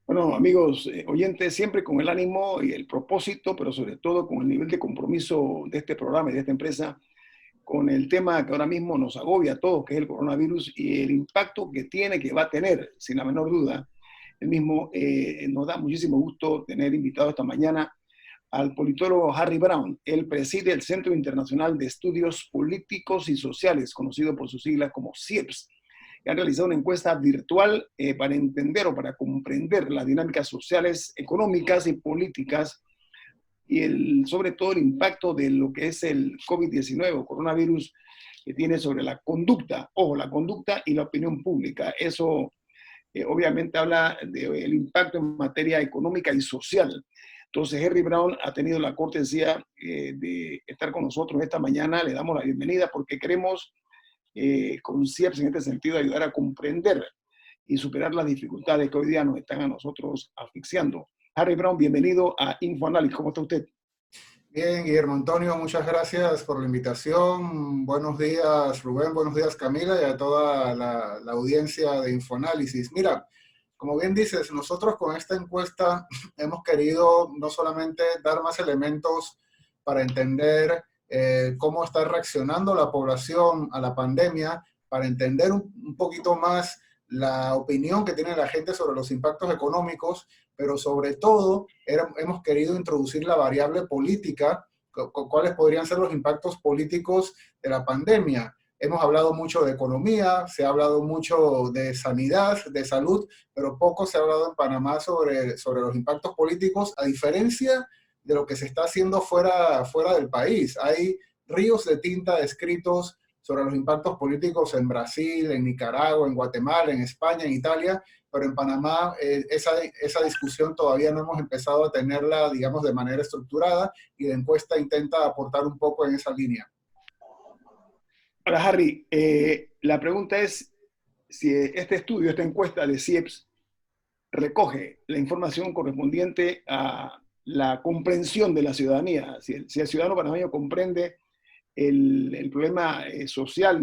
Bueno, amigos, oyentes, siempre con el ánimo y el propósito, pero sobre todo con el nivel de compromiso de este programa y de esta empresa, con el tema que ahora mismo nos agobia a todos, que es el coronavirus y el impacto que tiene, que va a tener, sin la menor duda. El mismo nos da muchísimo gusto tener invitado esta mañana al politólogo Harry Brown. Él preside el Centro Internacional de Estudios Políticos y Sociales, conocido por sus siglas como CIEPS, que han realizado una encuesta virtual para entender o para comprender las dinámicas sociales, económicas y políticas y sobre todo el impacto de lo que es el COVID-19 o coronavirus que tiene sobre la conducta, ojo, la conducta y la opinión pública. Eso obviamente habla del impacto en materia económica y social. Entonces, Harry Brown ha tenido la cortesía de estar con nosotros esta mañana. Le damos la bienvenida porque queremos, con CIEPS en este sentido, ayudar a comprender y superar las dificultades que hoy día nos están a nosotros asfixiando. Harry Brown, bienvenido a InfoAnálisis. ¿Cómo está usted? Bien, Guillermo Antonio, muchas gracias por la invitación. Buenos días, Rubén, buenos días, Camila, y a toda la audiencia de Infoanálisis. Mira, como bien dices, nosotros con esta encuesta hemos querido no solamente dar más elementos para entender cómo está reaccionando la población a la pandemia, para entender un poquito más la opinión que tiene la gente sobre los impactos económicos, pero sobre todo hemos querido introducir la variable política, cuáles podrían ser los impactos políticos de la pandemia. Hemos hablado mucho de economía, se ha hablado mucho de sanidad, de salud, pero poco se ha hablado en Panamá sobre los impactos políticos, a diferencia de lo que se está haciendo fuera del país. Hay ríos de tinta escritos sobre los impactos políticos en Brasil, en Nicaragua, en Guatemala, en España, en Italia, pero en Panamá esa discusión todavía no hemos empezado a tenerla, digamos, de manera estructurada, y la encuesta intenta aportar un poco en esa línea. Ahora, Harry, la pregunta es si este estudio, esta encuesta de CIEPS, recoge la información correspondiente a la comprensión de la ciudadanía. Si el ciudadano panameño comprende el problema social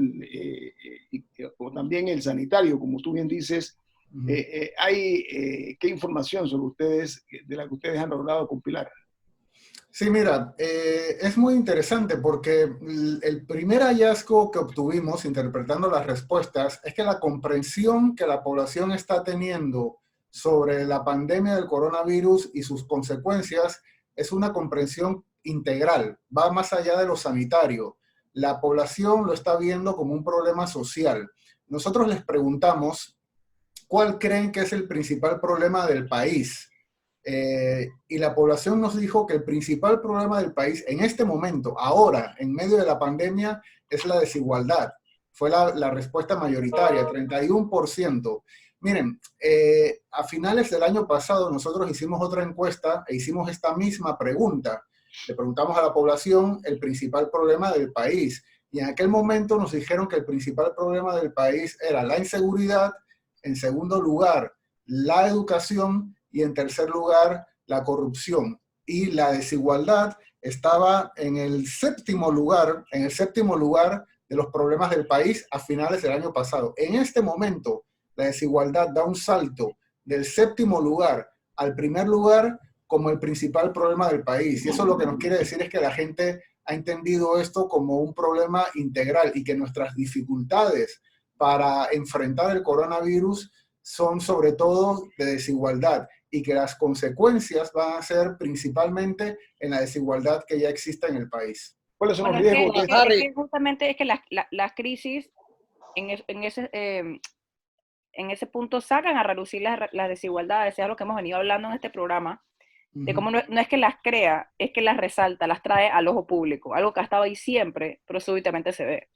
o también el sanitario, como tú bien dices, ¿qué información sobre ustedes, de la que ustedes han logrado compilar? Sí, mira, es muy interesante porque el primer hallazgo que obtuvimos interpretando las respuestas es que la comprensión que la población está teniendo sobre la pandemia del coronavirus y sus consecuencias es una comprensión integral, va más allá de lo sanitario. La población lo está viendo como un problema social. Nosotros les preguntamos cuál creen que es el principal problema del país. Y la población nos dijo que el principal problema del país en este momento, ahora, en medio de la pandemia, es la desigualdad. Fue la respuesta mayoritaria, 31%. Miren, a finales del año pasado nosotros hicimos otra encuesta e hicimos esta misma pregunta. Le preguntamos a la población el principal problema del país. Y en aquel momento nos dijeron que el principal problema del país era la inseguridad, en segundo lugar, la educación, y en tercer lugar, la corrupción. Y la desigualdad estaba en el séptimo lugar de los problemas del país a finales del año pasado. En este momento, la desigualdad da un salto del séptimo lugar al primer lugar como el principal problema del país. Y eso lo que nos quiere decir es que la gente ha entendido esto como un problema integral y que nuestras dificultades para enfrentar el coronavirus son sobre todo de desigualdad, y que las consecuencias van a ser principalmente en la desigualdad que ya existe en el país. ¿Cuáles son los Bueno, riesgos de esta? es que justamente es que las crisis en ese punto sacan a relucir las desigualdades, es lo que hemos venido hablando en este programa, de cómo no es que las crea, es que las resalta, las trae al ojo público, algo que ha estado ahí siempre, pero súbitamente se ve.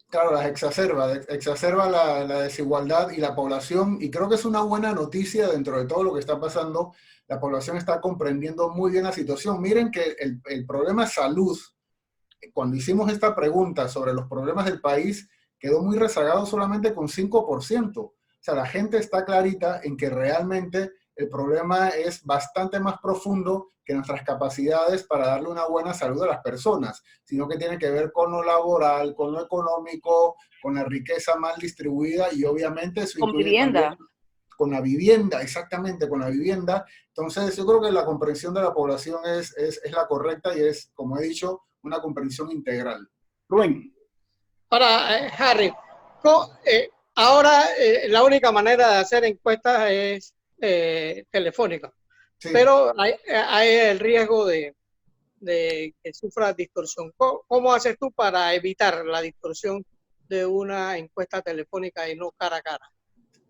Claro, las exacerba la desigualdad y la población, y creo que es una buena noticia dentro de todo lo que está pasando. La población está comprendiendo muy bien la situación. Miren que el problema de salud, cuando hicimos esta pregunta sobre los problemas del país, quedó muy rezagado solamente con 5%. O sea, la gente está clarita en que realmente el problema es bastante más profundo que nuestras capacidades para darle una buena salud a las personas, sino que tiene que ver con lo laboral, con lo económico, con la riqueza mal distribuida, y obviamente eso Con incluye vivienda. también con la vivienda, exactamente con la vivienda. Entonces yo creo que la comprensión de la población es la correcta y es, como he dicho, una comprensión integral. Rubén. Ahora, Harry, ahora la única manera de hacer encuestas es telefónica, Sí. pero hay el riesgo de que sufra distorsión. ¿Cómo haces tú para evitar la distorsión de una encuesta telefónica y no cara a cara?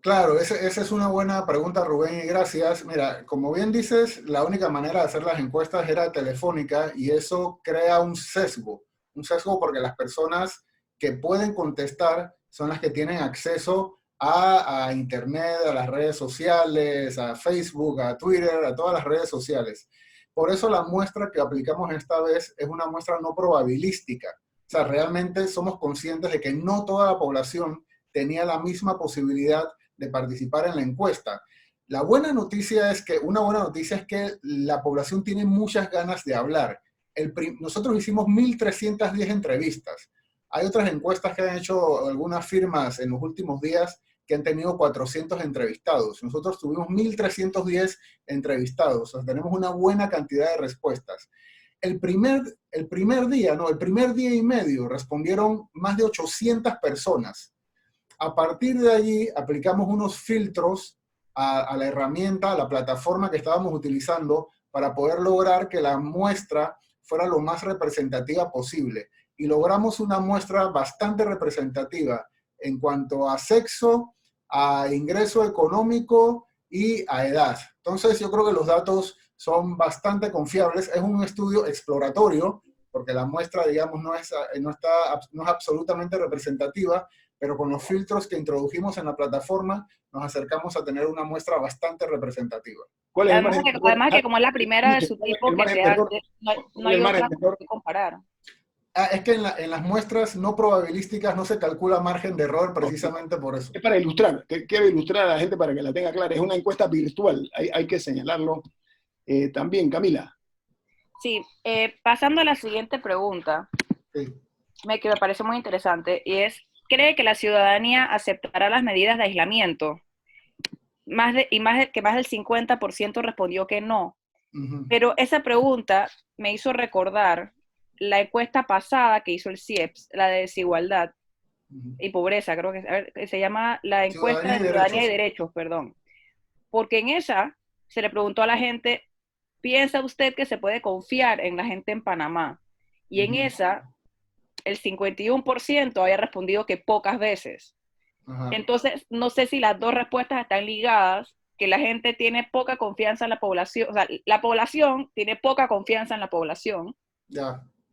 Claro, esa es una buena pregunta, Rubén, y gracias. Mira, como bien dices, la única manera de hacer las encuestas era telefónica y eso crea un sesgo porque las personas que pueden contestar son las que tienen acceso a Internet, a las redes sociales, a Facebook, a Twitter, a todas las redes sociales. Por eso la muestra que aplicamos esta vez es una muestra no probabilística. O sea, realmente somos conscientes de que no toda la población tenía la misma posibilidad de participar en la encuesta. Una buena noticia es que la población tiene muchas ganas de hablar. Nosotros hicimos 1.310 entrevistas. Hay otras encuestas que han hecho algunas firmas en los últimos días que han tenido 400 entrevistados. Nosotros tuvimos 1.310 entrevistados. O sea, tenemos una buena cantidad de respuestas. El primer día y medio respondieron más de 800 personas. A partir de allí aplicamos unos filtros a la herramienta, a la plataforma que estábamos utilizando para poder lograr que la muestra fuera lo más representativa posible. Y logramos una muestra bastante representativa en cuanto a sexo, a ingreso económico y a edad. Entonces yo creo que los datos son bastante confiables. Es un estudio exploratorio, porque la muestra, digamos, no es absolutamente representativa, pero con los filtros que introdujimos en la plataforma nos acercamos a tener una muestra bastante representativa. ¿Cuál es Además que como es la primera de su tipo que se hace, no hay otra que comparar. Es que en las muestras no probabilísticas no se calcula margen de error precisamente por eso. Es para ilustrar, quiero ilustrar a la gente para que la tenga clara. Es una encuesta virtual, hay que señalarlo también, Camila. Sí, pasando a la siguiente pregunta, Sí. que me parece muy interesante, y es, ¿cree que la ciudadanía aceptará las medidas de aislamiento? Más del 50% respondió que no. Uh-huh. Pero esa pregunta me hizo recordar la encuesta pasada que hizo el CIEPS, la de desigualdad y pobreza, creo que se llama la encuesta de ciudadanía y derechos, perdón. Porque en esa se le preguntó a la gente, ¿piensa usted que se puede confiar en la gente en Panamá? Y en esa, el 51% había respondido que pocas veces. Entonces, no sé si las dos respuestas están ligadas, que la gente tiene poca confianza en la población, o sea, la población tiene poca confianza en la población,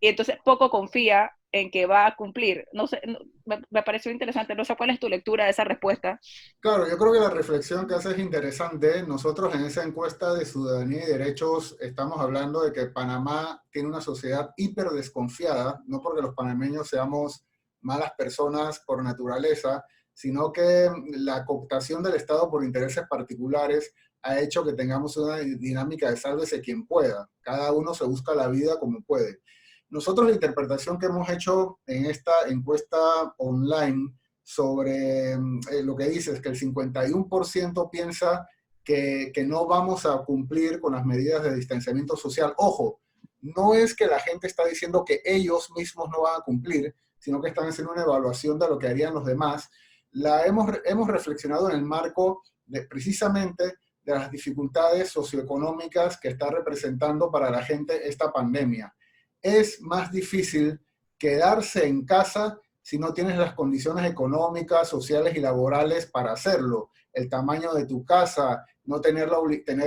y entonces poco confía en que va a cumplir. No sé, me pareció interesante, no sé cuál es tu lectura de esa respuesta. Claro, yo creo que la reflexión que haces es interesante. Nosotros en esa encuesta de ciudadanía y derechos estamos hablando de que Panamá tiene una sociedad hiper desconfiada, no porque los panameños seamos malas personas por naturaleza, sino que la cooptación del Estado por intereses particulares ha hecho que tengamos una dinámica de sálvese quien pueda. Cada uno se busca la vida como puede. Nosotros la interpretación que hemos hecho en esta encuesta online sobre lo que dices, que el 51% piensa que no vamos a cumplir con las medidas de distanciamiento social. Ojo, no es que la gente está diciendo que ellos mismos no van a cumplir, sino que están haciendo una evaluación de lo que harían los demás. Hemos reflexionado en el marco precisamente de las dificultades socioeconómicas que está representando para la gente esta pandemia. Es más difícil quedarse en casa si no tienes las condiciones económicas, sociales y laborales para hacerlo. El tamaño de tu casa, no tener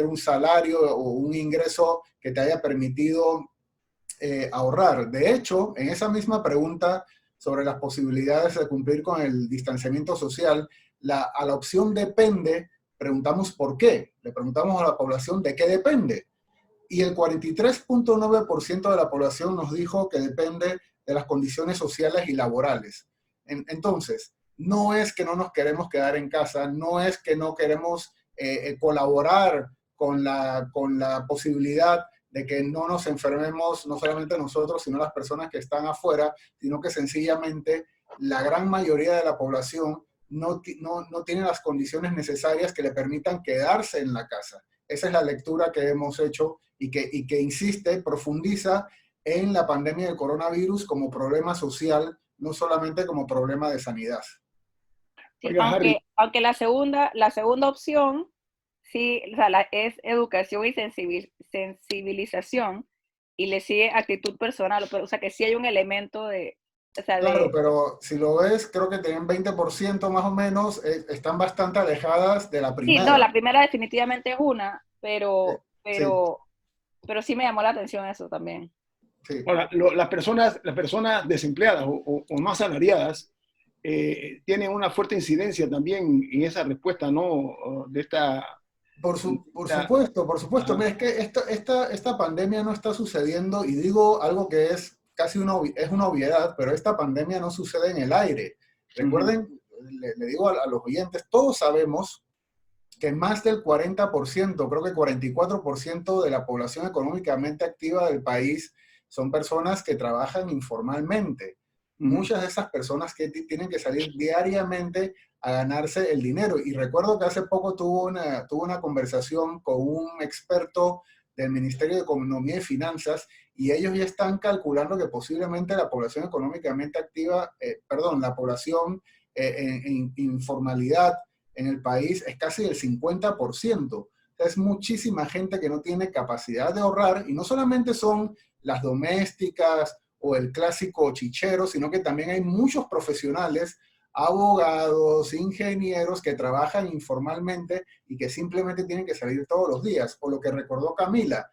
un salario o un ingreso que te haya permitido ahorrar. De hecho, en esa misma pregunta sobre las posibilidades de cumplir con el distanciamiento social, a la opción depende, preguntamos por qué. Le preguntamos a la población de qué depende. Y el 43.9% de la población nos dijo que depende de las condiciones sociales y laborales. Entonces, no es que no nos queremos quedar en casa, no es que no queremos colaborar con la posibilidad de que no nos enfermemos, no solamente nosotros, sino las personas que están afuera, sino que sencillamente la gran mayoría de la población no tiene las condiciones necesarias que le permitan quedarse en la casa. Esa es la lectura que hemos hecho y que insiste, profundiza en la pandemia del coronavirus como problema social, no solamente como problema de sanidad. Sí, Oiga, Harry, aunque la segunda opción sí, o sea, es educación y sensibilización, y le sigue actitud personal, o sea, que sí hay un elemento de, o sea, Claro, pero si lo ves, creo que tienen 20% más o menos, están bastante alejadas de la sí, no, primera. la primera definitivamente es una, Eh, pero, Sí, pero, pero sí me llamó la atención eso también. sí. ahora, las personas desempleadas o no asalariadas tienen una fuerte incidencia también en esa respuesta, ¿no? De esta... Por supuesto, por supuesto. Ajá, Mira, es que esta pandemia no está sucediendo, y digo algo que es casi es una obviedad, pero esta pandemia no sucede en el aire. ujú, Recuerden, le digo a los oyentes, todos sabemos que más del 40%, creo que 44% de la población económicamente activa del país son personas que trabajan informalmente. ujú. Muchas de esas personas que tienen que salir diariamente a ganarse el dinero. Y recuerdo que hace poco tuve una conversación con un experto del Ministerio de Economía y Finanzas, y ellos ya están calculando que posiblemente la población económicamente activa, la población en informalidad en el país es casi el 50%. Es muchísima gente que no tiene capacidad de ahorrar, y no solamente son las domésticas o el clásico chichero, sino que también hay muchos profesionales, abogados, ingenieros que trabajan informalmente y que simplemente tienen que salir todos los días. O lo que recordó Camila,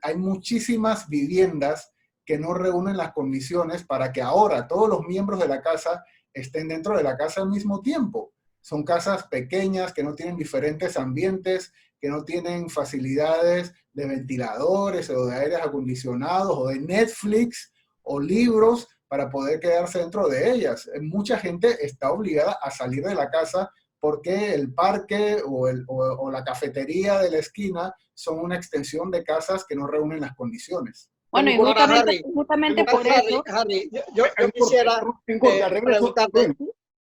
hay muchísimas viviendas que no reúnen las condiciones para que ahora todos los miembros de la casa estén dentro de la casa al mismo tiempo. Son casas pequeñas que no tienen diferentes ambientes, que no tienen facilidades de ventiladores o de aires acondicionados o de Netflix o libros para poder quedarse dentro de ellas. Mucha gente está obligada a salir de la casa porque el parque o la cafetería de la esquina son una extensión de casas que no reúnen las condiciones. Bueno, Tengo y un corte, Ahora, Harry, justamente tengo- por eso, Harry, hay yo quisiera un corte, preguntarte,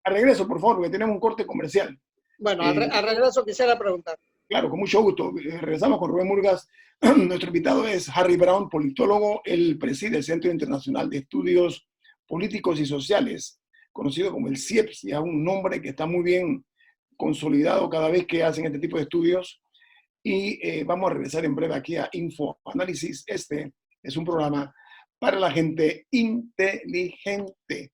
al regreso, por favor, porque tenemos un corte comercial. bueno, Eh, al regreso quisiera preguntar. claro, con mucho gusto. Regresamos con Rubén Murgas. Nuestro invitado es Harry Brown, politólogo. Él preside el Centro Internacional de Estudios Políticos y Sociales, conocido como el CIEPS, y es un nombre que está muy bien consolidado cada vez que hacen este tipo de estudios. Y vamos a regresar en breve aquí a Info Análisis. Este es un programa para la gente inteligente.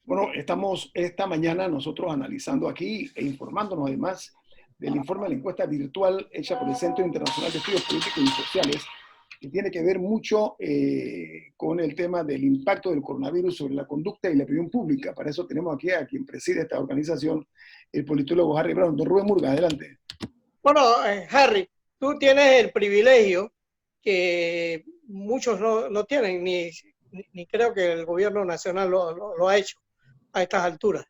Bueno, estamos esta mañana nosotros analizando aquí e informándonos además del informe de la encuesta virtual hecha por el Centro Internacional de Estudios Políticos y Sociales, que tiene que ver mucho con el tema del impacto del coronavirus sobre la conducta y la opinión pública. Para eso tenemos aquí a quien preside esta organización, el politólogo Harry Brown. Don Rubén Murga, adelante. Bueno, Harry, tú tienes el privilegio que muchos no tienen, ni creo que el gobierno nacional lo ha hecho a estas alturas.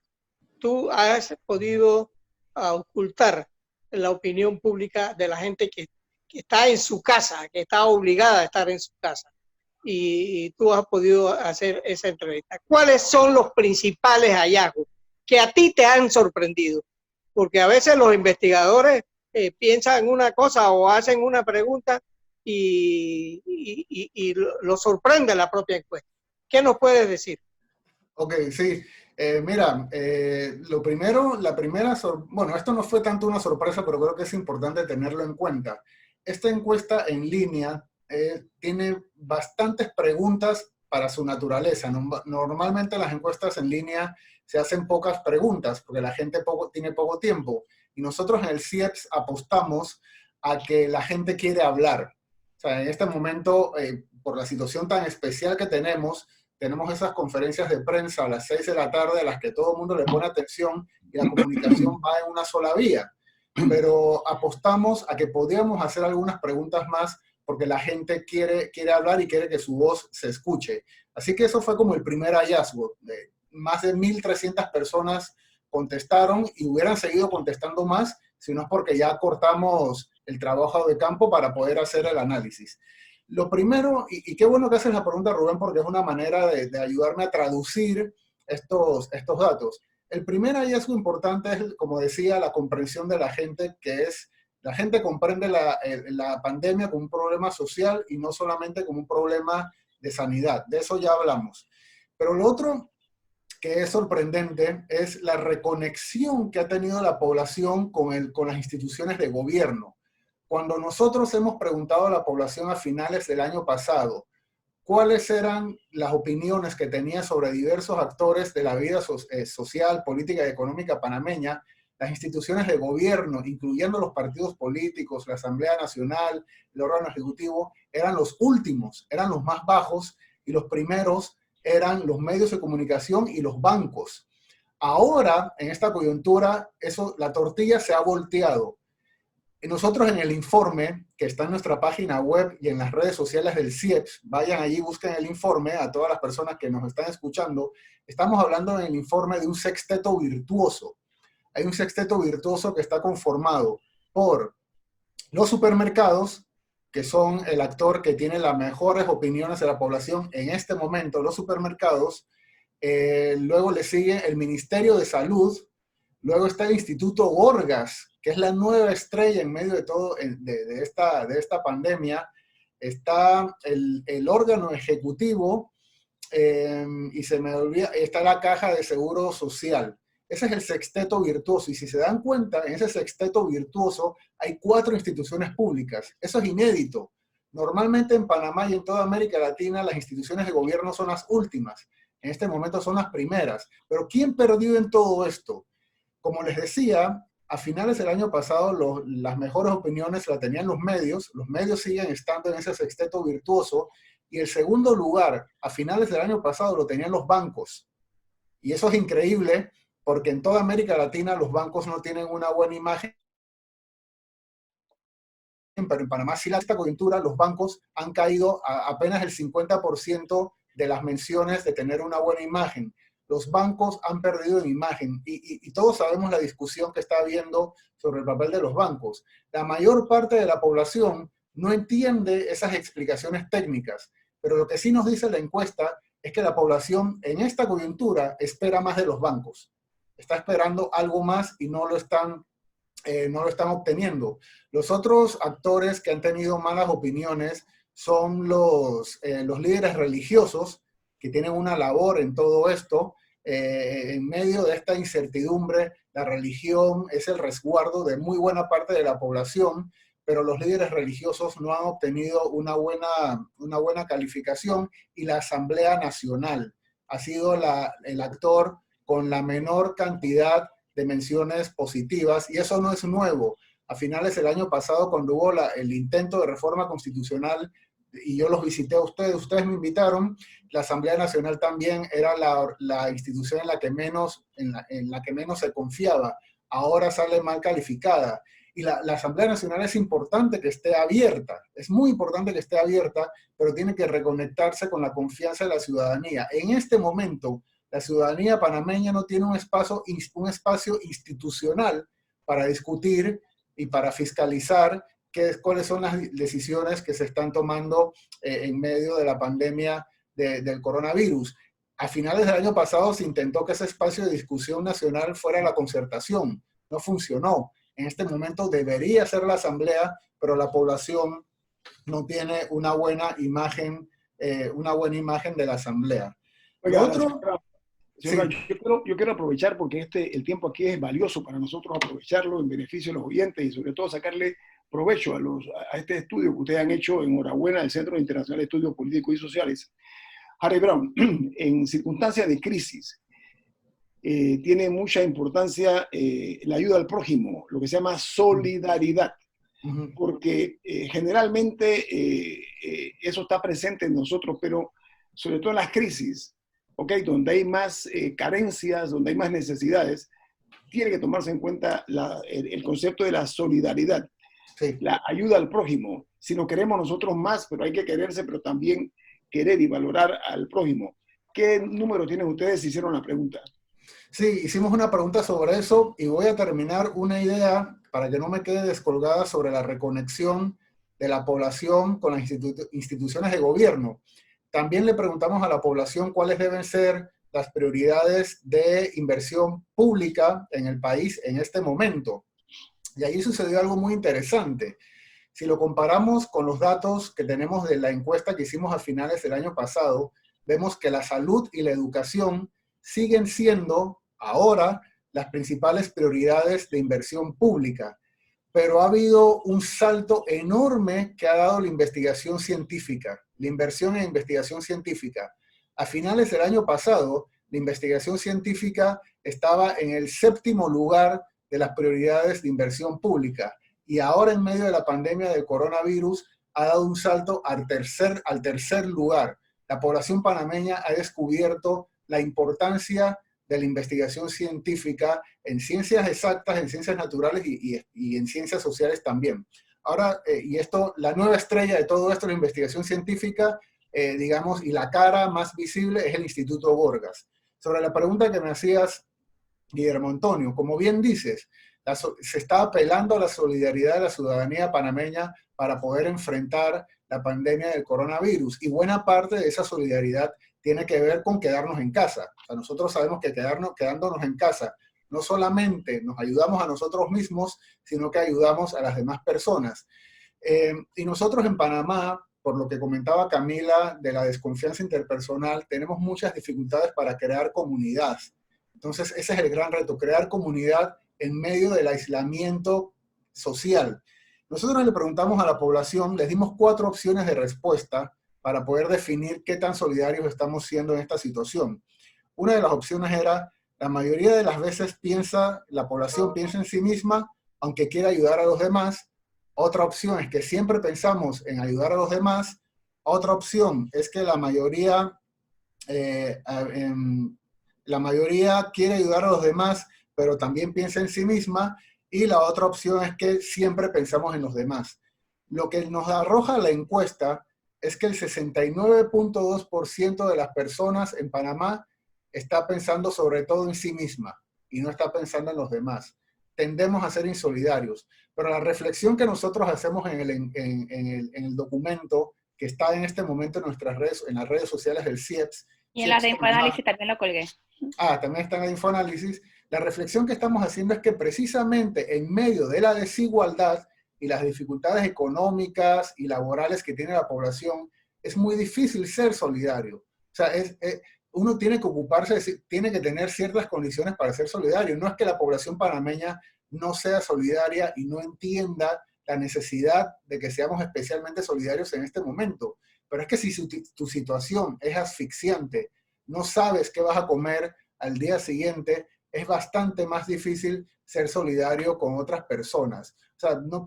Tú has podido ocultar la opinión pública de la gente que está en su casa, que está obligada a estar en su casa. Y tú has podido hacer esa entrevista. ¿Cuáles son los principales hallazgos que a ti te han sorprendido? Porque a veces los investigadores piensan una cosa o hacen una pregunta y lo sorprende la propia encuesta. ¿Qué nos puedes decir? Ok, sí. Mira, lo primero, bueno, esto no fue tanto una sorpresa, pero creo que es importante tenerlo en cuenta. Esta encuesta en línea tiene bastantes preguntas para su naturaleza. Normalmente las encuestas en línea se hacen pocas preguntas porque la gente tiene poco tiempo. Y nosotros en el CIEPS apostamos a que la gente quiere hablar. O sea, en este momento, por la situación tan especial que tenemos esas conferencias de prensa a las 6 de la tarde a las que todo el mundo le pone atención y la comunicación va en una sola vía. Pero apostamos a que podíamos hacer algunas preguntas más porque la gente quiere hablar y quiere que su voz se escuche. Así que eso fue como el primer hallazgo. Más de 1.300 personas contestaron y hubieran seguido contestando más si no es porque ya cortamos el trabajo de campo para poder hacer el análisis. Lo primero, y qué bueno que haces la pregunta, Rubén, porque es una manera de ayudarme a traducir estos datos. El primer hallazgo importante es, como decía, la comprensión de la gente, que es, la gente comprende la pandemia como un problema social y no solamente como un problema de sanidad. De eso ya hablamos. Pero lo otro que es sorprendente es la reconexión que ha tenido la población con las instituciones de gobierno. Cuando nosotros hemos preguntado a la población a finales del año pasado cuáles eran las opiniones que tenía sobre diversos actores de la vida social, política y económica panameña, las instituciones de gobierno, incluyendo los partidos políticos, la Asamblea Nacional, el órgano ejecutivo, eran los últimos, eran los más bajos, y los primeros eran los medios de comunicación y los bancos. Ahora, en esta coyuntura, la tortilla se ha volteado. Nosotros en el informe, que está en nuestra página web y en las redes sociales del CIEPS, vayan allí, busquen el informe, a todas las personas que nos están escuchando, estamos hablando en el informe de un sexteto virtuoso. Hay un sexteto virtuoso que está conformado por los supermercados, que son el actor que tiene las mejores opiniones de la población en este momento, los supermercados. Luego le sigue el Ministerio de Salud. Luego está el Instituto Gorgas, que es la nueva estrella en medio de todo de esta pandemia. Está el órgano ejecutivo y se me olvida, está la Caja de Seguro Social. Ese es el sexteto virtuoso. Y si se dan cuenta, en ese sexteto virtuoso hay 4 instituciones públicas. Eso es inédito. Normalmente en Panamá y en toda América Latina las instituciones de gobierno son las últimas. En este momento son las primeras. Pero ¿quién perdió en todo esto? Como les decía, a finales del año pasado las mejores opiniones las tenían los medios siguen estando en ese sexteto virtuoso, y el segundo lugar a finales del año pasado lo tenían los bancos. Y eso es increíble, porque en toda América Latina los bancos no tienen una buena imagen, pero en Panamá sí, esta coyuntura, los bancos han caído a apenas el 50% de las menciones de tener una buena imagen. Los bancos han perdido en imagen y todos sabemos la discusión que está habiendo sobre el papel de los bancos. La mayor parte de la población no entiende esas explicaciones técnicas, pero lo que sí nos dice la encuesta es que la población en esta coyuntura espera más de los bancos. Está esperando algo más y no lo están obteniendo. Los otros actores que han tenido malas opiniones son los líderes religiosos, que tienen una labor en todo esto. En medio de esta incertidumbre, la religión es el resguardo de muy buena parte de la población, pero los líderes religiosos no han obtenido una buena calificación, y la Asamblea Nacional ha sido el actor con la menor cantidad de menciones positivas, y eso no es nuevo. A finales del año pasado, cuando hubo el intento de reforma constitucional, y yo los visité a ustedes me invitaron, la Asamblea Nacional también era la institución en la que menos se confiaba. Ahora sale mal calificada. Y la Asamblea Nacional es importante que esté abierta, es muy importante que esté abierta, pero tiene que reconectarse con la confianza de la ciudadanía. En este momento, la ciudadanía panameña no tiene un espacio institucional para discutir y para fiscalizar cuáles son las decisiones que se están tomando en medio de la pandemia del coronavirus. A finales del año pasado se intentó que ese espacio de discusión nacional fuera la concertación. No funcionó. En este momento debería ser la asamblea, pero la población no tiene una buena imagen de la asamblea. Oiga, Lo otro, señora, sí. yo quiero aprovechar, porque el tiempo aquí es valioso para nosotros, aprovecharlo en beneficio de los oyentes y sobre todo sacarle provecho a este estudio que ustedes han hecho. Enhorabuena del Centro Internacional de Estudios Políticos y Sociales. Harry Browne, en circunstancias de crisis, tiene mucha importancia la ayuda al prójimo, lo que se llama solidaridad, porque generalmente eso está presente en nosotros, pero sobre todo en las crisis, ¿okay? Donde hay más carencias, donde hay más necesidades, tiene que tomarse en cuenta el concepto de la solidaridad, Sí. la ayuda al prójimo. Si no queremos nosotros más, pero hay que quererse, pero también querer y valorar al prójimo. ¿Qué número tienen ustedes si hicieron la pregunta? Sí, hicimos una pregunta sobre eso y voy a terminar una idea para que no me quede descolgada sobre la reconexión de la población con las instituciones de gobierno. También le preguntamos a la población cuáles deben ser las prioridades de inversión pública en el país en este momento. Y ahí sucedió algo muy interesante. Si lo comparamos con los datos que tenemos de la encuesta que hicimos a finales del año pasado, vemos que la salud y la educación siguen siendo ahora las principales prioridades de inversión pública. Pero ha habido un salto enorme que ha dado la investigación científica, la inversión en investigación científica. A finales del año pasado, la investigación científica estaba en el 7º lugar de las prioridades de inversión pública. Y ahora, en medio de la pandemia del coronavirus, ha dado un salto al tercer lugar. La población panameña ha descubierto la importancia de la investigación científica en ciencias exactas, en ciencias naturales y en ciencias sociales también. Ahora, la nueva estrella de todo esto, la investigación científica, digamos, y la cara más visible es el Instituto Gorgas. Sobre la pregunta que me hacías, Guillermo Antonio, como bien dices, se está apelando a la solidaridad de la ciudadanía panameña para poder enfrentar la pandemia del coronavirus, y buena parte de esa solidaridad tiene que ver con quedarnos en casa. O sea, nosotros sabemos que quedándonos en casa no solamente nos ayudamos a nosotros mismos, sino que ayudamos a las demás personas. Y nosotros en Panamá, por lo que comentaba Camila de la desconfianza interpersonal, tenemos muchas dificultades para crear comunidad. Entonces, ese es el gran reto, crear comunidad en medio del aislamiento social. Nosotros le preguntamos a la población, les dimos 4 opciones de respuesta para poder definir qué tan solidarios estamos siendo en esta situación. Una de las opciones era, la mayoría de las veces la población piensa en sí misma, aunque quiera ayudar a los demás. Otra opción es que siempre pensamos en ayudar a los demás. Otra opción es que la mayoría quiere ayudar a los demás, pero también piensa en sí misma. Y la otra opción es que siempre pensamos en los demás. Lo que nos arroja la encuesta es que el 69.2% de las personas en Panamá está pensando sobre todo en sí misma y no está pensando en los demás. Tendemos a ser insolidarios, pero la reflexión que nosotros hacemos en el documento que está en este momento en nuestras redes, en las redes sociales del CIEPS. Y en las de Infoanálisis también lo colgué. También está en el Infoanálisis. La reflexión que estamos haciendo es que precisamente en medio de la desigualdad y las dificultades económicas y laborales que tiene la población, es muy difícil ser solidario. O sea, uno tiene que ocuparse, tiene que tener ciertas condiciones para ser solidario. No es que la población panameña no sea solidaria y no entienda la necesidad de que seamos especialmente solidarios en este momento. Pero es que si tu situación es asfixiante, no sabes qué vas a comer al día siguiente, es bastante más difícil ser solidario con otras personas. O sea, no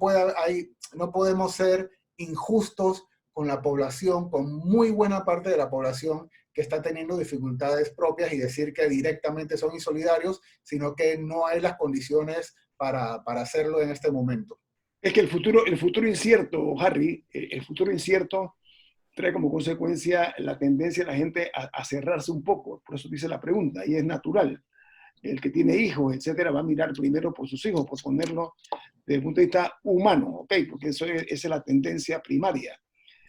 podemos ser injustos con la población, con muy buena parte de la población que está teniendo dificultades propias y decir que directamente son insolidarios, sino que no hay las condiciones para hacerlo en este momento. Es que el futuro incierto, Harry, el futuro incierto trae como consecuencia la tendencia de la gente a cerrarse un poco. Por eso dice la pregunta, y es natural. El que tiene hijos, etcétera, va a mirar primero por sus hijos, por ponerlo desde el punto de vista humano, ¿ok? Porque esa es la tendencia primaria.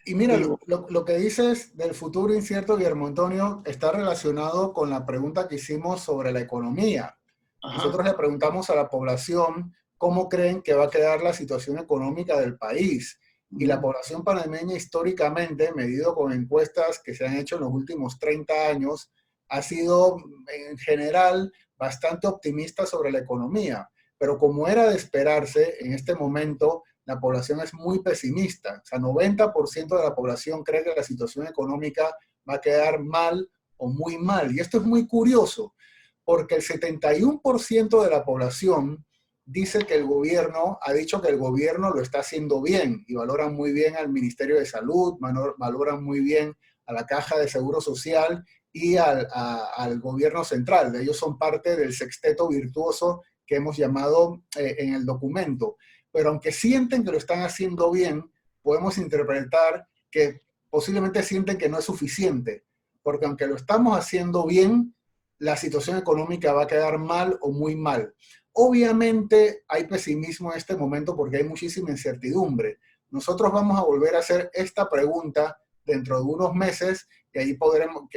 Y mira, lo que dices del futuro incierto, Guillermo Antonio, está relacionado con la pregunta que hicimos sobre la economía. Ajá. Nosotros le preguntamos a la población cómo creen que va a quedar la situación económica del país. Y la población panameña históricamente, medido con encuestas que se han hecho en los últimos 30 años, ha sido en general bastante optimista sobre la economía. Pero como era de esperarse, en este momento la población es muy pesimista. O sea, 90% de la población cree que la situación económica va a quedar mal o muy mal. Y esto es muy curioso, porque el 71% de la población dice que el gobierno, ha dicho que el gobierno lo está haciendo bien y valoran muy bien al Ministerio de Salud, valoran muy bien a la Caja de Seguro Social y al gobierno central. Ellos son parte del sexteto virtuoso que hemos llamado en el documento. Pero aunque sienten que lo están haciendo bien, podemos interpretar que posiblemente sienten que no es suficiente, porque aunque lo estamos haciendo bien, la situación económica va a quedar mal o muy mal. Obviamente hay pesimismo en este momento porque hay muchísima incertidumbre. nosotros vamos a volver a hacer esta pregunta dentro de unos meses y ahí podremos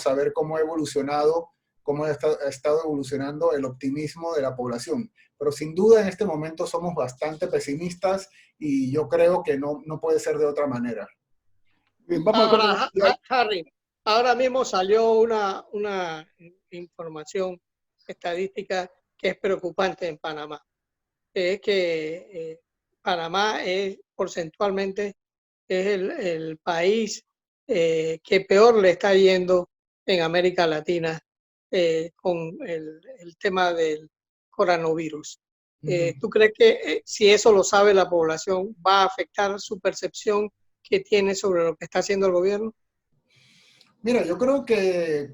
saber cómo ha evolucionado, cómo ha estado evolucionando el optimismo de la población. Pero sin duda en este momento somos bastante pesimistas y yo creo que no puede ser de otra manera. Bien, Ahora, Harry, ahora mismo salió una información estadística que es preocupante en Panamá. Es que Panamá es porcentualmente el país que peor le está yendo en América Latina con el tema del coronavirus. ¿Tú crees que si eso lo sabe la población va a afectar su percepción que tiene sobre lo que está haciendo el gobierno? Mira, yo creo que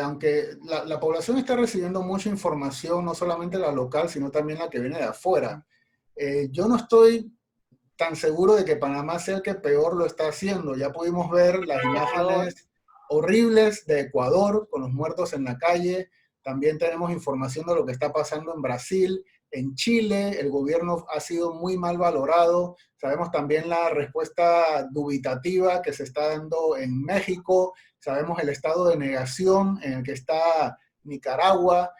aunque la población está recibiendo mucha información, no solamente la local, sino también la que viene de afuera, yo no estoy tan seguro de que Panamá sea el que peor lo está haciendo. Ya pudimos ver las imágenes horribles de Ecuador con los muertos en la calle. También tenemos información de lo que está pasando en Brasil. En Chile, el gobierno ha sido muy mal valorado. Sabemos también la respuesta dubitativa que se está dando en México. Sabemos el estado de negación en el que está Nicaragua.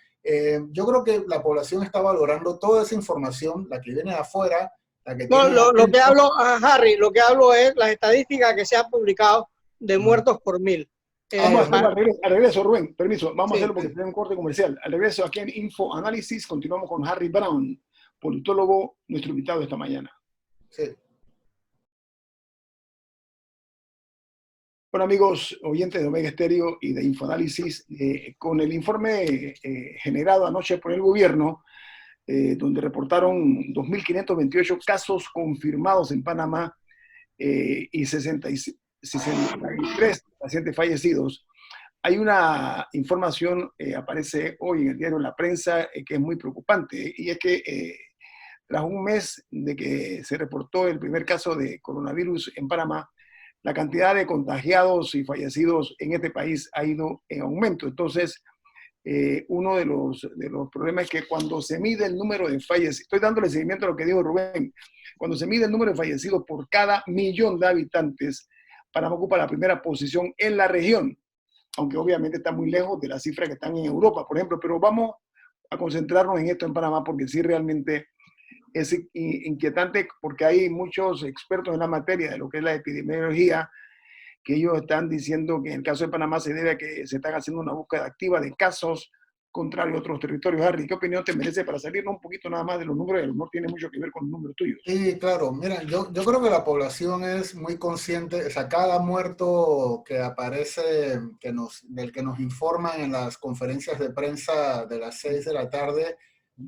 Yo creo que la población está valorando toda esa información, la que viene de afuera, la que No, tiene lo que hablo, Harry, lo que hablo es las estadísticas que se han publicado de muertos por 1000. Vamos a hacerlo al regreso, Rubén, permiso, vamos a Sí. hacerlo porque tiene un corte comercial. Al regreso aquí en Info Análisis continuamos con Harry Brown, politólogo, nuestro invitado esta mañana. Sí. Bueno, amigos, oyentes de Omega Estéreo y de Infoanálisis, con el informe generado anoche por el gobierno, donde reportaron 2.528 casos confirmados en Panamá y 63 pacientes fallecidos. Hay una información, aparece hoy en el diario La Prensa, que es muy preocupante, y es que tras un mes de que se reportó el primer caso de coronavirus en Panamá, la cantidad de contagiados y fallecidos en este país ha ido en aumento. Entonces, uno de los problemas es que cuando se mide el número de fallecidos, estoy dándole seguimiento a lo que dijo Rubén, cuando se mide el número de fallecidos por cada millón de habitantes, Panamá ocupa la primera posición en la región, aunque obviamente está muy lejos de las cifras que están en Europa, por ejemplo, pero vamos a concentrarnos en esto en Panamá porque sí realmente es inquietante porque hay muchos expertos en la materia de lo que es la epidemiología que ellos están diciendo que en el caso de Panamá se debe a que se están haciendo una búsqueda activa de casos contrario a otros territorios. Harry, ¿qué opinión te merece para salirnos un poquito nada más de los números? El humor tiene mucho que ver con los números tuyos. Sí, claro. Mira, yo creo que la población es muy consciente, o sea, cada muerto que aparece, del que nos informan en las conferencias de prensa de las 6 de la tarde,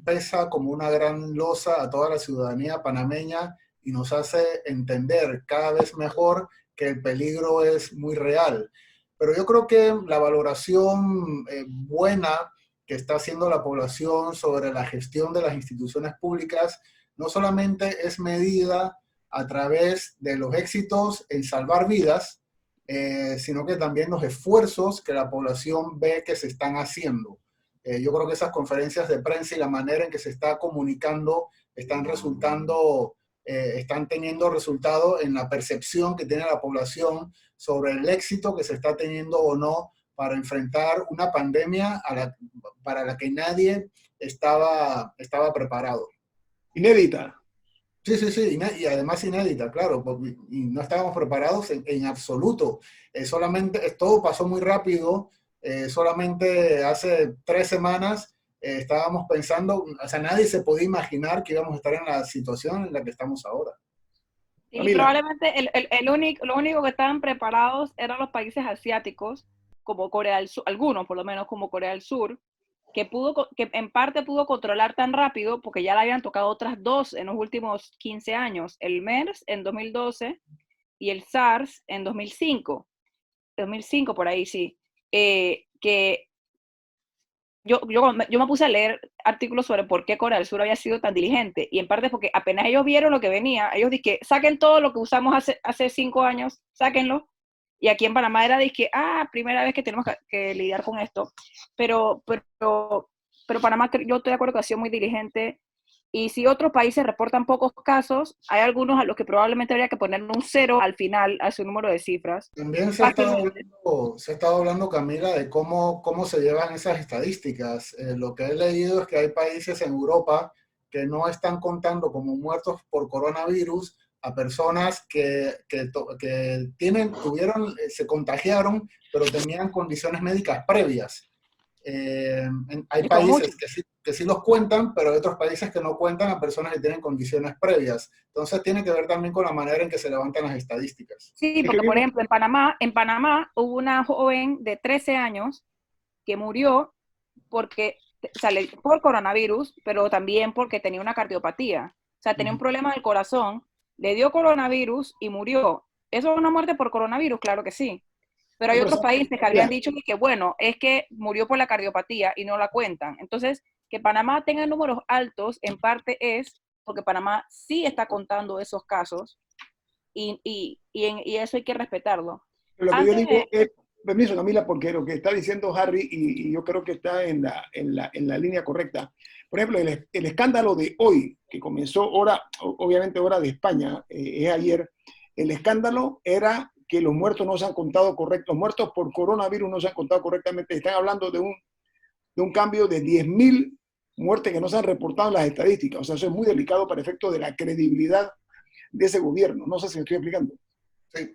pesa como una gran losa a toda la ciudadanía panameña y nos hace entender cada vez mejor que el peligro es muy real. Pero yo creo que la valoración buena que está haciendo la población sobre la gestión de las instituciones públicas no solamente es medida a través de los éxitos en salvar vidas, sino que también los esfuerzos que la población ve que se están haciendo. Yo creo que esas conferencias de prensa y la manera en que se está comunicando están teniendo resultado en la percepción que tiene la población sobre el éxito que se está teniendo o no para enfrentar una pandemia para la que nadie estaba preparado. Inédita. Sí, y además inédita, claro, y no estábamos preparados en absoluto. Solamente todo pasó muy rápido. Solamente hace 3 semanas estábamos pensando, o sea, nadie se podía imaginar que íbamos a estar en la situación en la que estamos ahora. Y Camila. probablemente lo único que estaban preparados eran los países asiáticos, como Corea del Sur, algunos por lo menos como Corea del Sur, que en parte pudo controlar tan rápido porque ya le habían tocado otras 2 en los últimos 15 años, el MERS en 2012 y el SARS en 2005 por ahí sí, que yo me puse a leer artículos sobre por qué Corea del Sur había sido tan diligente, y en parte porque apenas ellos vieron lo que venía, ellos dijeron, saquen todo lo que usamos hace 5 años, sáquenlo, y aquí en Panamá era primera vez que tenemos que lidiar con esto, pero Panamá, yo estoy de acuerdo que ha sido muy diligente, Y si otros países reportan pocos casos, hay algunos a los que probablemente habría que poner un cero al final a su número de cifras. También Fácilmente. se ha estado hablando, Camila, de cómo se llevan esas estadísticas. Lo que he leído es que hay países en Europa que no están contando como muertos por coronavirus a personas que se contagiaron, pero tenían condiciones médicas previas. Hay Y son muchos. países que sí los cuentan, pero hay otros países que no cuentan a personas que tienen condiciones previas. Entonces tiene que ver también con la manera en que se levantan las estadísticas. Sí, Es que porque por viene, ejemplo en Panamá hubo una joven de 13 años que murió por coronavirus, pero también porque tenía una cardiopatía. O sea, tenía un problema del corazón, le dio coronavirus y murió. ¿Eso es una muerte por coronavirus? Claro que sí. Pero hay pero otros ¿sabes qué, países que habrían Camila? dicho que bueno, es que murió por la cardiopatía y no la cuentan. Entonces, que Panamá tenga números altos en parte es porque Panamá sí está contando esos casos y eso hay que respetarlo. Lo que yo Antes digo de, es, permiso Camila, porque lo que está diciendo Harry, y yo creo que está en la línea correcta. Por ejemplo, el escándalo de hoy, que comenzó obviamente hora de España, es ayer, el escándalo era que los muertos no se han contado correctos, los muertos por coronavirus no se han contado correctamente. Están hablando de un cambio de 10.000 muertes que no se han reportado en las estadísticas. O sea, eso es muy delicado para efecto de la credibilidad de ese gobierno. No sé si me estoy explicando. Sí,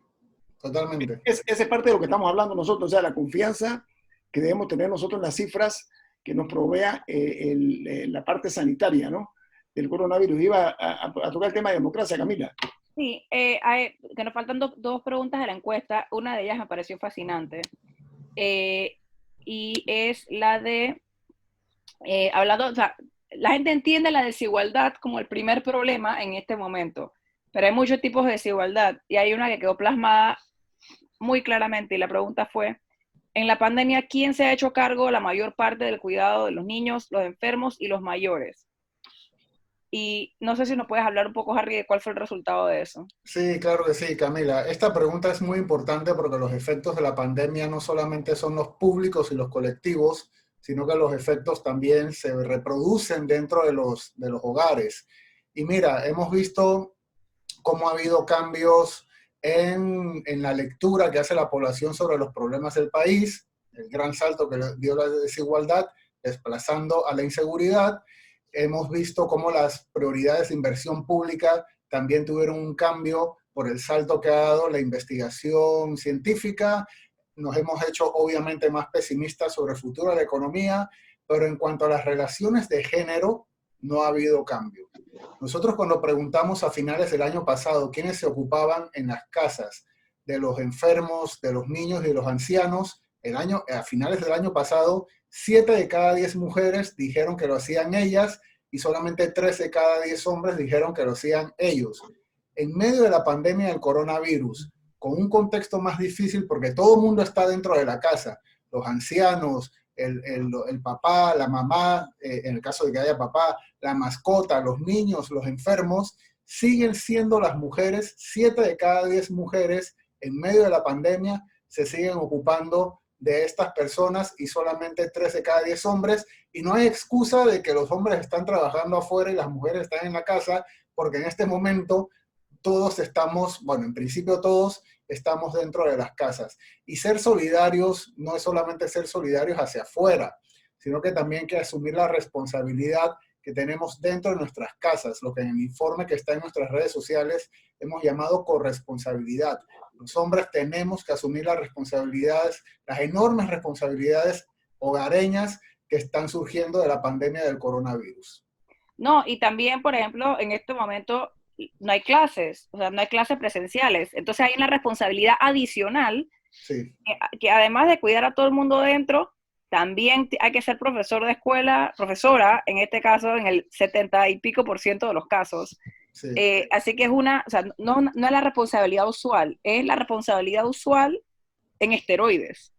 totalmente. Esa es parte de lo que estamos hablando nosotros, o sea, la confianza que debemos tener nosotros en las cifras que nos provea la parte sanitaria, ¿no? Del coronavirus. Iba a tocar el tema de democracia, Camila. sí, que nos faltan dos preguntas de la encuesta. Una de ellas me pareció fascinante y es la de, hablando, o sea, la gente entiende la desigualdad como el primer problema en este momento, pero hay muchos tipos de desigualdad y hay una que quedó plasmada muy claramente y la pregunta fue, en la pandemia, ¿quién se ha hecho cargo la mayor parte del cuidado de los niños, los enfermos y los mayores? Y no sé si nos puedes hablar un poco, Harry, de cuál fue el resultado de eso. Sí, claro que sí, Camila. Esta pregunta es muy importante porque los efectos de la pandemia no solamente son los públicos y los colectivos, sino que los efectos también se reproducen dentro de los hogares. Y mira, hemos visto cómo ha habido cambios en la lectura que hace la población sobre los problemas del país, el gran salto que dio la desigualdad, desplazando a la inseguridad. Hemos visto cómo las prioridades de inversión pública también tuvieron un cambio por el salto que ha dado la investigación científica. Nos hemos hecho obviamente más pesimistas sobre el futuro de la economía, pero en cuanto a las relaciones de género, no ha habido cambio. Nosotros cuando preguntamos a finales del año pasado quiénes se ocupaban en las casas de los enfermos, de los niños y de los ancianos, a finales del año pasado, 7 de cada 10 mujeres dijeron que lo hacían ellas y solamente 3 de cada 10 hombres dijeron que lo hacían ellos. En medio de la pandemia del coronavirus, con un contexto más difícil porque todo el mundo está dentro de la casa, los ancianos, el papá, la mamá, en el caso de que haya papá, la mascota, los niños, los enfermos, siguen siendo las mujeres, 7 de cada 10 mujeres en medio de la pandemia se siguen ocupando de estas personas y solamente 3 de cada 10 hombres. Y no hay excusa de que los hombres están trabajando afuera y las mujeres están en la casa, porque en este momento todos estamos, bueno, en principio todos estamos dentro de las casas. Y ser solidarios no es solamente ser solidarios hacia afuera, sino que también hay que asumir la responsabilidad que tenemos dentro de nuestras casas, lo que en el informe que está en nuestras redes sociales hemos llamado corresponsabilidad. Los hombres tenemos que asumir las responsabilidades, las enormes responsabilidades hogareñas que están surgiendo de la pandemia del coronavirus. No, y también, por ejemplo, en este momento no hay clases, o sea, no hay clases presenciales. Entonces hay una responsabilidad adicional Sí. que además de cuidar a todo el mundo dentro, también hay que ser profesor de escuela, profesora, en este caso, en el 70 y pico por ciento de los casos. Sí. Así que o sea, no es la responsabilidad usual, es la responsabilidad usual en esteroides.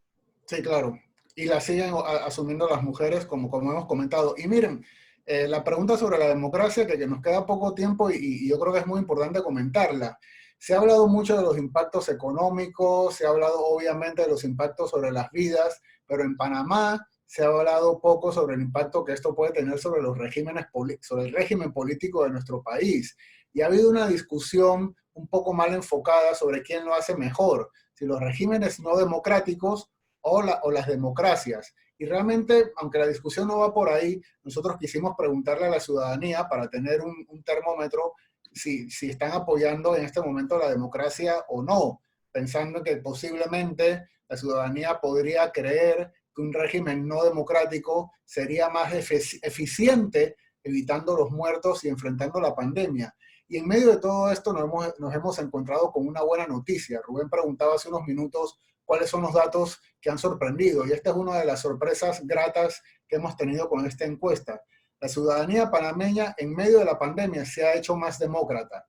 Sí, claro. Y la siguen asumiendo las mujeres, como hemos comentado. Y miren, la pregunta sobre la democracia, que nos queda poco tiempo y yo creo que es muy importante comentarla. Se ha hablado mucho de los impactos económicos, se ha hablado obviamente de los impactos sobre las vidas, pero en Panamá se ha hablado poco sobre el impacto que esto puede tener sobre los regímenes, sobre el régimen político de nuestro país. Y ha habido una discusión un poco mal enfocada sobre quién lo hace mejor, si los regímenes no democráticos o las democracias. Y realmente, aunque la discusión no va por ahí, nosotros quisimos preguntarle a la ciudadanía para tener un termómetro si están apoyando en este momento la democracia o no, pensando que posiblemente la ciudadanía podría creer que un régimen no democrático sería más eficiente evitando los muertos y enfrentando la pandemia. Y en medio de todo esto nos hemos encontrado con una buena noticia. Rubén preguntaba hace unos minutos cuáles son los datos que han sorprendido, y esta es una de las sorpresas gratas que hemos tenido con esta encuesta. La ciudadanía panameña en medio de la pandemia se ha hecho más demócrata.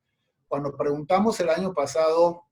Cuando preguntamos el año pasado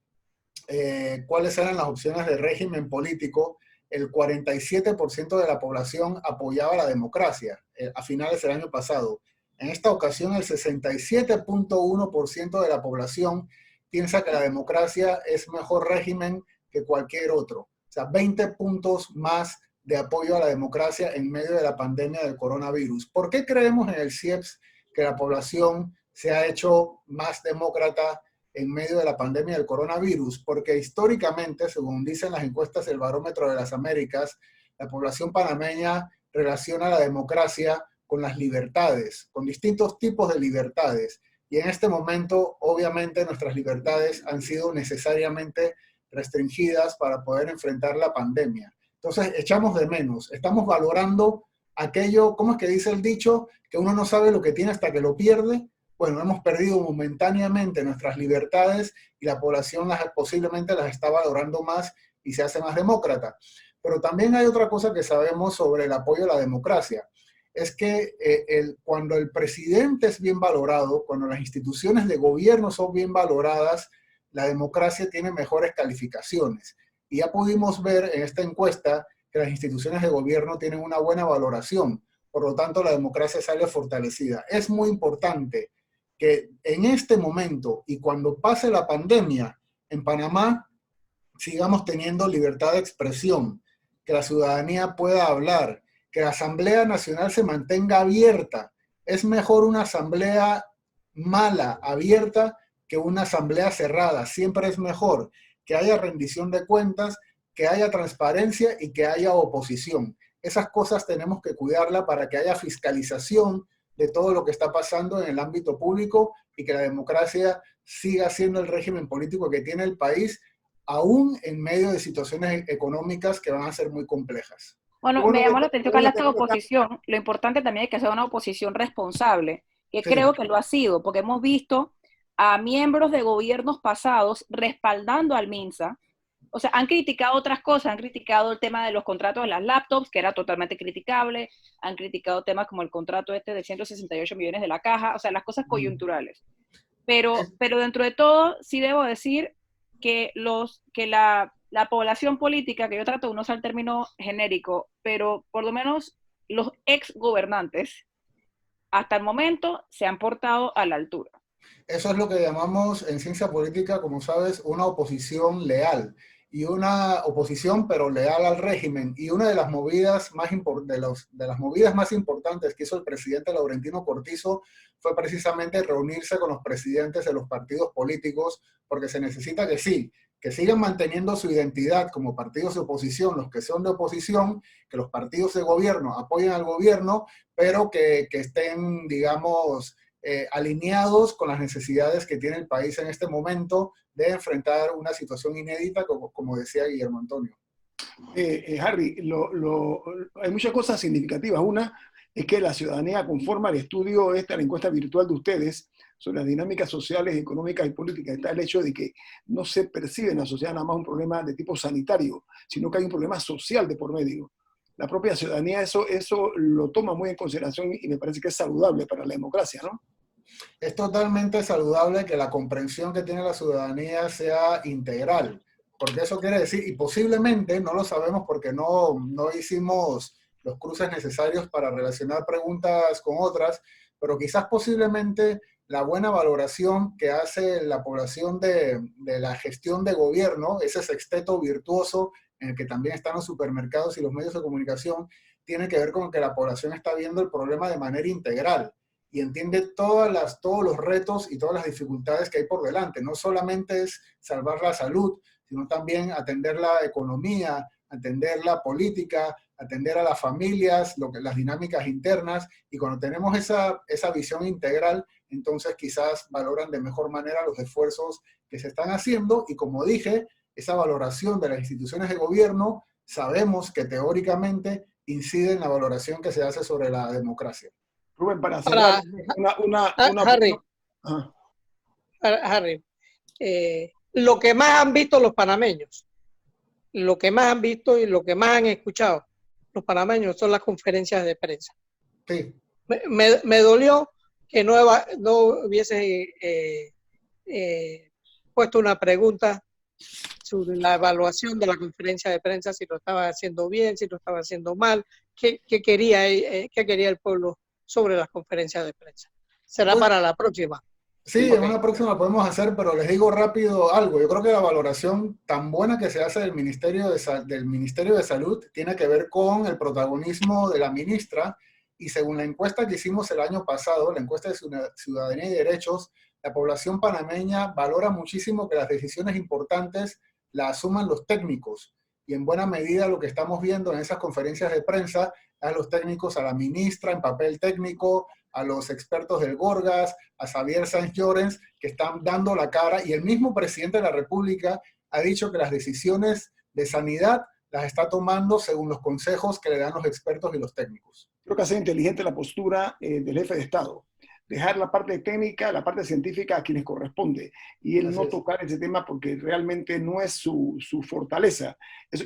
cuáles eran las opciones de régimen político, el 47% de la población apoyaba la democracia a finales del año pasado. En esta ocasión, el 67.1% de la población piensa que la democracia es mejor régimen que cualquier otro. O sea, 20 puntos más de apoyo a la democracia en medio de la pandemia del coronavirus. ¿Por qué creemos en el CIEPS que la población se ha hecho más demócrata en medio de la pandemia del coronavirus? Porque históricamente, según dicen las encuestas del Barómetro de las Américas, la población panameña relaciona la democracia con las libertades, con distintos tipos de libertades. Y en este momento, obviamente, nuestras libertades han sido necesariamente restringidas para poder enfrentar la pandemia. Entonces, echamos de menos, estamos valorando aquello, ¿cómo es que dice el dicho? Que uno no sabe lo que tiene hasta que lo pierde. Bueno, hemos perdido momentáneamente nuestras libertades y la población posiblemente las está valorando más y se hace más demócrata. Pero también hay otra cosa que sabemos sobre el apoyo a la democracia. Es que cuando el presidente es bien valorado, cuando las instituciones de gobierno son bien valoradas, la democracia tiene mejores calificaciones. Y ya pudimos ver en esta encuesta que las instituciones de gobierno tienen una buena valoración. Por lo tanto, la democracia sale fortalecida. Es muy importante que en este momento y cuando pase la pandemia, en Panamá sigamos teniendo libertad de expresión, que la ciudadanía pueda hablar, que la Asamblea Nacional se mantenga abierta. Es mejor una asamblea mala, abierta, que una asamblea cerrada. Siempre es mejor que haya rendición de cuentas, que haya transparencia y que haya oposición. Esas cosas tenemos que cuidarlas para que haya fiscalización de todo lo que está pasando en el ámbito público y que la democracia siga siendo el régimen político que tiene el país, aún en medio de situaciones económicas que van a ser muy complejas. Bueno, me llamó la atención que hablaste de oposición. Lo importante también es que sea una oposición responsable, que sí, creo que lo ha sido, porque hemos visto a miembros de gobiernos pasados respaldando al MINSA. O sea, han criticado otras cosas, han criticado el tema de los contratos de las laptops, que era totalmente criticable, han criticado temas como el contrato este de 168 millones de la caja, o sea, las cosas coyunturales. Pero dentro de todo, sí debo decir que la población política, que yo trato de no usar el término genérico, pero por lo menos los ex gobernantes, hasta el momento se han portado a la altura. Eso es lo que llamamos en ciencia política, como sabes, una oposición leal. Y una oposición, pero leal al régimen. Y una de las movidas más importantes que hizo el presidente Laurentino Cortizo fue precisamente reunirse con los presidentes de los partidos políticos, porque se necesita que sigan manteniendo su identidad como partidos de oposición, los que son de oposición, que los partidos de gobierno apoyen al gobierno, pero que estén, digamos, alineados con las necesidades que tiene el país en este momento de enfrentar una situación inédita, como decía Guillermo Antonio. Harry, hay muchas cosas significativas. Una es que la ciudadanía conforma el estudio, la encuesta virtual de ustedes sobre las dinámicas sociales, económicas y políticas. Está el hecho de que no se percibe en la sociedad nada más un problema de tipo sanitario, sino que hay un problema social de por medio. La propia ciudadanía eso lo toma muy en consideración y me parece que es saludable para la democracia, ¿no? Es totalmente saludable que la comprensión que tiene la ciudadanía sea integral, porque eso quiere decir, y posiblemente, no lo sabemos porque no hicimos los cruces necesarios para relacionar preguntas con otras, pero quizás posiblemente la buena valoración que hace la población de la gestión de gobierno, ese sexteto virtuoso en el que también están los supermercados y los medios de comunicación, tiene que ver con que la población está viendo el problema de manera integral y entiende todos los retos y todas las dificultades que hay por delante. No solamente es salvar la salud, sino también atender la economía, atender la política, atender a las familias, las dinámicas internas, y cuando tenemos esa visión integral, entonces quizás valoran de mejor manera los esfuerzos que se están haciendo, y como dije, esa valoración de las instituciones de gobierno, sabemos que teóricamente incide en la valoración que se hace sobre la democracia. Rubén, para cerrar, Harry, Ajá. Harry, lo que más han visto los panameños, lo que más han visto y lo que más han escuchado los panameños son las conferencias de prensa. Sí. Me dolió que no hubiese puesto una pregunta sobre la evaluación de la conferencia de prensa, si lo estaba haciendo bien, si lo estaba haciendo mal, qué quería el pueblo sobre las conferencias de prensa. Será para la próxima. Sí, en una próxima podemos hacer, pero les digo rápido algo. Yo creo que la valoración tan buena que se hace del Ministerio de Salud tiene que ver con el protagonismo de la ministra, y según la encuesta que hicimos el año pasado, la encuesta de Ciudadanía y Derechos, la población panameña valora muchísimo que las decisiones importantes las asuman los técnicos, y en buena medida lo que estamos viendo en esas conferencias de prensa es a los técnicos, a la ministra en papel técnico, a los expertos del Gorgas, a Xavier Sáenz Llorens, que están dando la cara, y el mismo presidente de la República ha dicho que las decisiones de sanidad las está tomando según los consejos que le dan los expertos y los técnicos. Creo que ha sido inteligente la postura del jefe de Estado. Dejar la parte técnica, la parte científica a quienes corresponde, y él no tocar ese tema porque realmente no es su fortaleza.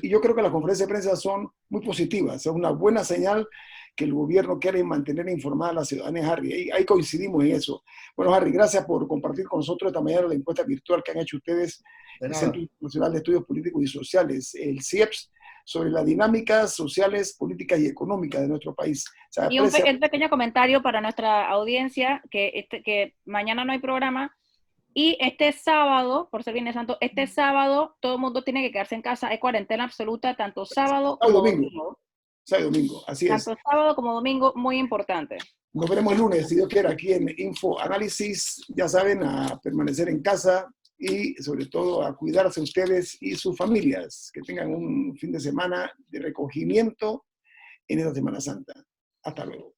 Y yo creo que las conferencias de prensa son muy positivas, es una buena señal que el gobierno quiere mantener informada a la ciudadanía, Harry. Ahí coincidimos en eso. Bueno, Harry, gracias por compartir con nosotros esta mañana la encuesta virtual que han hecho ustedes, el Centro Nacional de Estudios Políticos y Sociales, el CIEPS, sobre las dinámicas sociales, políticas y económicas de nuestro país. Y un pequeño comentario para nuestra audiencia, que mañana no hay programa, y este sábado, por ser Viernes Santo, este sábado todo el mundo tiene que quedarse en casa, hay cuarentena absoluta, tanto sábado como domingo. Sábado y domingo, así es. Tanto sábado como domingo, muy importante. Nos veremos el lunes, si Dios quiere, aquí en Info Análisis. Ya saben, a permanecer en casa y sobre todo a cuidarse ustedes y sus familias. Que tengan un fin de semana de recogimiento en esta Semana Santa. Hasta luego.